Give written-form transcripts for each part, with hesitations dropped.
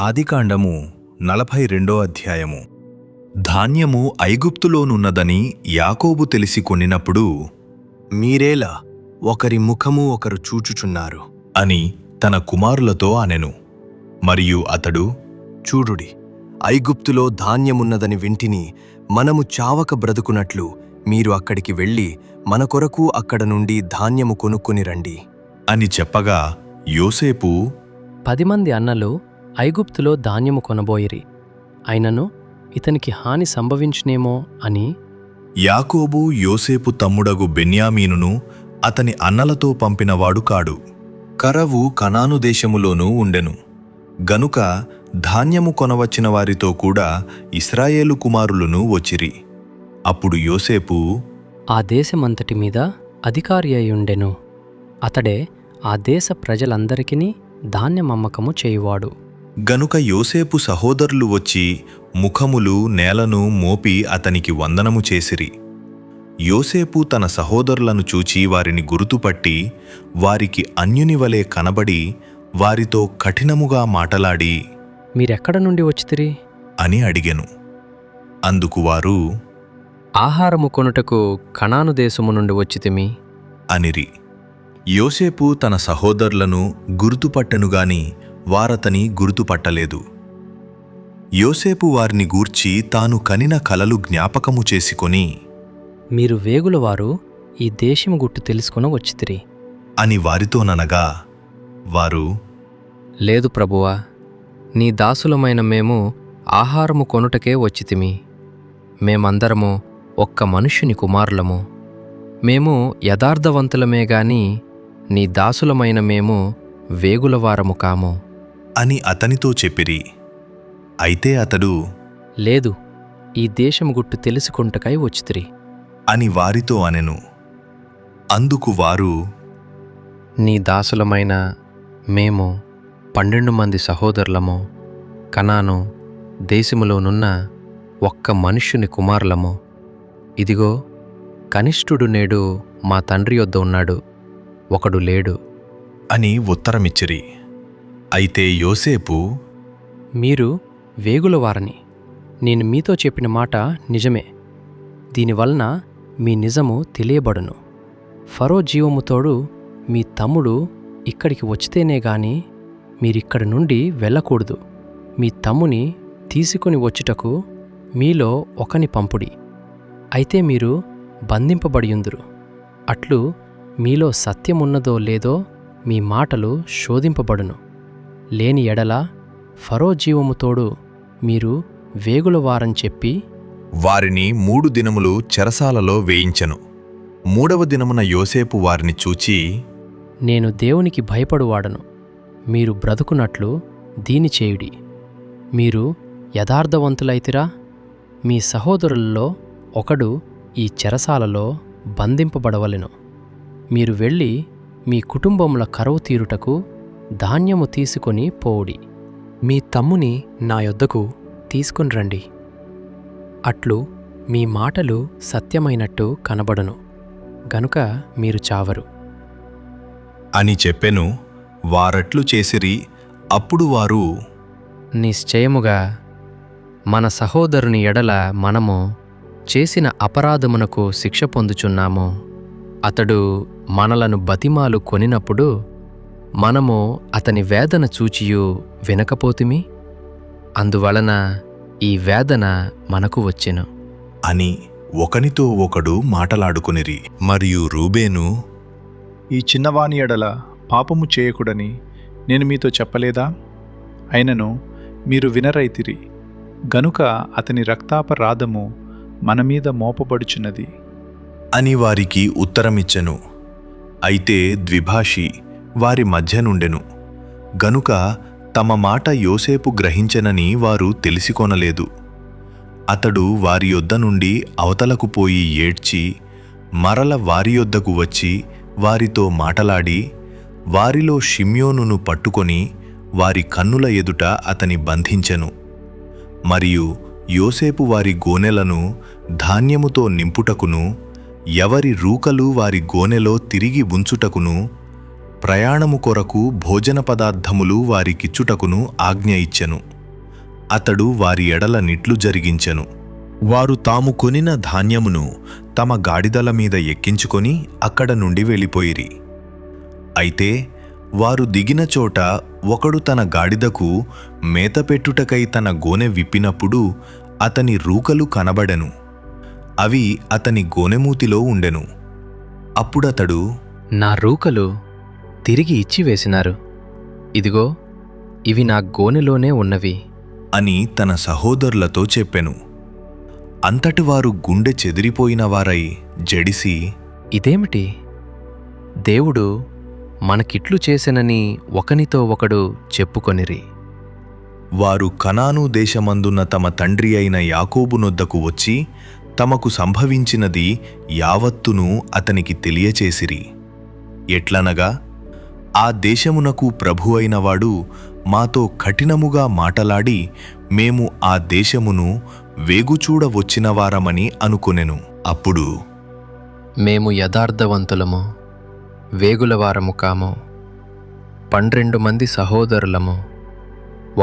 ఆదికాండము 42 అధ్యాయము. ధాన్యము ఐగుప్తులోనున్నదని యాకోబు తెలిసి కొనినప్పుడు, మీరేలా ఒకరి ముఖము ఒకరు చూచుచున్నారు అని తన కుమారులతో అనెను. మరియు అతడు, చూడుడి, ఐగుప్తులో ధాన్యమున్నదని వింటిని, మనము చావక బ్రతుకునట్లు మీరు అక్కడికి వెళ్ళి మన కొరకు అక్కడ నుండి ధాన్యము కొనుక్కొని రండి అని చెప్పగా, యోసేపు 10 మంది అన్నలు ఐగుప్తులో ధాన్యము కొనబోయిరి. అయినను ఇతనికి హాని సంభవించునేమో అని యాకోబు యోసేపు తమ్ముడగు బెన్యామీనును అతని అన్నలతో పంపినవాడు కాడు. కరవు కనాను దేశములోనూ ఉండెను గనుక ధాన్యము కొనవచ్చిన వారితో కూడా ఇశ్రాయేలు కుమారులను వచ్చిరి. అప్పుడు యోసేపు ఆ దేశమంతటి మీద అధికారి అయ్యుండెను. అతడే ఆ దేశ ప్రజలందరికీ ధాన్యమమ్మకము చేయువాడు. గనుక యోసేపు సహోదరులు వచ్చి ముఖములు నేలను మోపి అతనికి వందనము చేసిరి. యోసేపు తన సహోదరులను చూచి వారిని గుర్తుపట్టి వారికి అన్యునివలే కనబడి వారితో కఠినముగా మాటలాడి, మీరెక్కడ నుండి వచ్చితిరి అని అడిగెను. అందుకు వారు, ఆహారము కొనుటకు కనాను దేశము నుండి వచ్చితిమి అనిరి. యోసేపు తన సహోదరులను గుర్తుపట్టెనుగాని వారతని గుర్తుపట్టలేదు. యోసేపు వారిని గూర్చి తాను కనిన కలలు జ్ఞాపకము చేసుకొని, మీరు వేగులవారు ఈ దేశము గుట్టు తెలుసుకుని వచ్చితిరి అని వారితోననగా, వారు, లేదు ప్రభువా, నీ దాసులమైన మేము ఆహారము కొనుటకే వచ్చితిమి. మేమందరము ఒక్క మనుష్యుని కుమారులము. మేము యథార్థవంతులమే గాని నీ దాసులమైన మేము వేగులవారము కాము అని అతనితో చెప్పిరి. అయితే అతడు, లేదు, ఈ దేశము గుట్టు తెలుసుకుంటకై వచ్చితిరి అని వారితో అనెను. అందుకు వారు, నీ దాసులమైన మేము 12 మంది సహోదరులము, కనాను దేశములోనున్న ఒక్క మనుష్యుని కుమారులము. ఇదిగో, కనిష్ఠుడు నేడు మా తండ్రి యొద్ద ఉన్నాడు, ఒకడు లేడు అని ఉత్తరమిచ్చిరి. అయితే యోసేపు, మీరు వేగులవారని నేను మీతో చెప్పిన మాట నిజమే. దీనివలన మీ నిజము తెలియబడును. ఫరో జీవముతోడు మీ తమ్ముడు ఇక్కడికి వచ్చితేనే గాని మీరిక్కడి నుండి వెళ్ళకూడదు. మీ తమ్ముని తీసుకొని వచ్చుటకు మీలో ఒకని పంపుడి. అయితే మీరు బంధింపబడియుందురు. అట్లు మీలో సత్యమున్నదో లేదో మీ మాటలు శోధింపబడును. లేని ఎడల ఫరో జీవముతోడు మీరు వేగులవారని చెప్పి వారిని 3 దినములు చెరసాలలో వేయించెను. 3వ దినమున యోసేపు వారిని చూచి, నేను దేవునికి భయపడువాడను. మీరు బ్రతుకున్నట్లు దీని చేయుడి. మీరు యథార్థవంతులైతిరా? మీ సహోదరులలో ఒకడు ఈ చెరసాలలో బంధింపబడవలెను. మీరు వెళ్ళి మీ కుటుంబముల కరువు తీరుటకు ధాన్యము తీసుకొని పోవుడి. మీ తమ్ముని నా యొద్దకు తీసుకుని రండి. అట్లు మీ మాటలు సత్యమైనట్టు కనబడును గనుక మీరు చావరు అని చెప్పెను. వారట్లు చేసిరి. అప్పుడు వారు, నిశ్చయముగా మన సహోదరుని ఎడల మనము చేసిన అపరాధమునకు శిక్ష పొందుచున్నాము. అతడు మనలను బతిమాలు కొనినప్పుడు మనము అతని వేదన చూచియు వినకపోతిమి. అందువలన ఈ వేదన మనకు వచ్చెను అని ఒకనితో ఒకడు మాటలాడుకొనిరి. మరియు రూబేను, ఈ చిన్నవాని ఎడల పాపము చేయకుడని నేను మీతో చెప్పలేదా? అయినను మీరు వినరైతిరి గనుక అతని రక్తాపరాధము మనమీద మోపబడుచున్నది అని వారికి ఉత్తరమిచ్చెను. అయితే ద్విభాషి వారి మధ్య నుండెను గనుక తమ మాట యోసేపు గ్రహించెనని వారు తెలిసికొనలేదు. అతడు వారి యొద్ద నుండి అవతలకు పోయి ఏడ్చి మరల వారి యొద్దకు వచ్చి వారితో మాటలాడి వారిలో షిమ్యోనును పట్టుకొని వారి కన్నుల ఎదుట అతని బంధించెను. మరియు యోసేపు వారి గోనెలను ధాన్యముతో నింపుటకును ఎవరి రూకలు వారి గోనెలో తిరిగి ఉంచుటకును ప్రయాణము కొరకు భోజన పదార్థములు వారికిచ్చుటకును ఆజ్ఞ ఇచ్చెను. అతడు వారి ఎడల నిట్లు జరిగించెను. వారు తాము కొనిన ధాన్యమును తమ గాడిదల మీద ఎక్కించుకొని అక్కడ నుండి వెళ్ళిపోయిరి. అయితే వారు దిగిన చోట ఒకడు తన గాడిదకు మేతపెట్టుటకై తన గోనె విప్పినప్పుడు అతని రూకలు కనబడెను. అవి అతని గోనెమూతిలో ఉండెను. అప్పుడతడు, నా రూకలు తిరిగి ఇచ్చివేసినారు. ఇదిగో, ఇవి నా గోనెలోనే ఉన్నవి అని తన సహోదరులతో చెప్పెను. అంతటి వారు గుండె చెదిరిపోయిన వారై జడిసి, ఇదేమిటి? దేవుడు మనకిట్లు చేసెనని ఒకనితో ఒకడు చెప్పుకొనిరి. వారు కనాను దేశమందున్న తమ తండ్రి అయిన యాకోబు నొద్దకు వచ్చి తమకు సంభవించినది యావత్తును అతనికి తెలియచేసిరి. ఎట్లనగా, ఆ దేశమునకు ప్రభు అయినవాడు మాతో కఠినముగా మాటలాడి మేము ఆ దేశమును వేగుచూడ వచ్చినవారమని అనుకొనెను. అప్పుడు, మేము యథార్థవంతులము, వేగులవారము కాము. 12 మంది సహోదరులము,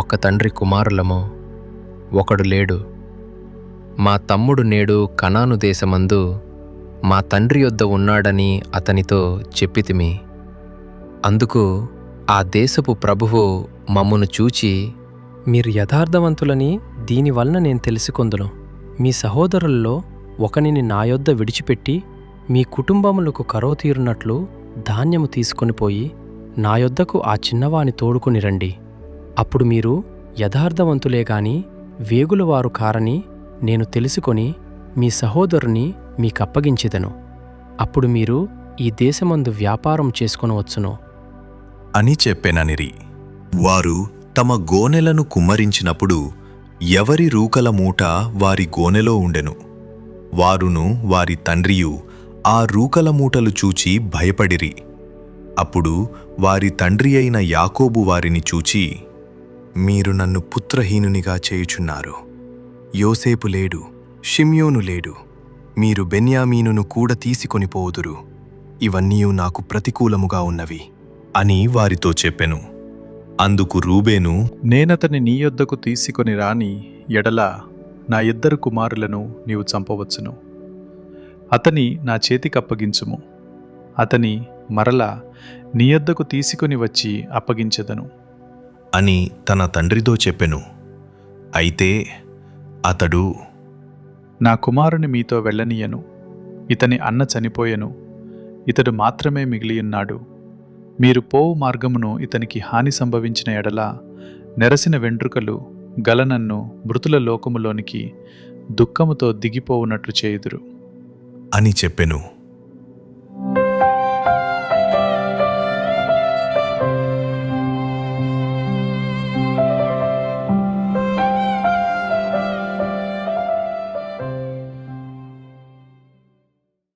ఒక తండ్రి కుమారులము, ఒకడు లేడు. మా తమ్ముడు నేడు కనాను దేశమందు మా తండ్రి యొద్ద ఉన్నాడని అతనితో చెప్పితిమి. అందుకు ఆ దేశపు ప్రభువు మమ్మును చూచి, మీరు యథార్థవంతులని దీనివలన నేను తెలుసుకొందును. మీ సహోదరుల్లో ఒకనిని నా యొద్ద విడిచిపెట్టి మీ కుటుంబములకు కరువు తీరునట్లు ధాన్యము తీసుకొని పోయి నా యొద్దకు ఆ చిన్నవాని తోడుకుని రండి. అప్పుడు మీరు యథార్థవంతులే గాని వేగులవారు కారని నేను తెలుసుకొని మీ సహోదరుని మీకప్పగించెదను. అప్పుడు మీరు ఈ దేశమందు వ్యాపారం చేసుకొనవచ్చును అని చెప్పెననిరి. వారు తమ గోనెలను కుమ్మరించినప్పుడు ఎవరి రూకల మూట వారి గోనెలో ఉండెను. వారును వారి తండ్రియు ఆ రూకల మూటలు చూచి భయపడిరి. అప్పుడు వారి తండ్రి అయిన యాకోబు వారిని చూచి, మీరు నన్ను పుత్రహీనునిగా చేయుచున్నారు. యోసేపు లేడు, షిమ్యోను లేడు. మీరు బెన్యామీనును కూడా తీసుకొని పోదురు. ఇవన్నీ నాకు ప్రతికూలముగా ఉన్నవి అని వారితో చెప్పెను. అందుకు రూబేను, నేనతని నీ యొద్దకు తీసుకొని రాని ఎడల నా 2 కుమారులను నీవు చంపవచ్చును. అతని నా చేతికప్పగించుము. అతని మరలా నీ యొద్దకు తీసుకొని వచ్చి అప్పగించెదను అని తన తండ్రితో చెప్పెను. అయితే అతడు, నా కుమారుని మీతో వెళ్ళనీయను. ఇతని అన్న చనిపోయెను, ఇతడు మాత్రమే మిగిలియున్నాడు. మీరు పోవు మార్గమును ఇతనికి హాని సంభవించిన ఎడల నెరసిన వెంట్రుకలు గల నన్ను మృతుల లోకములోనికి దుఃఖముతో దిగిపోవునట్లు చేయుదురు అని చెప్పెను.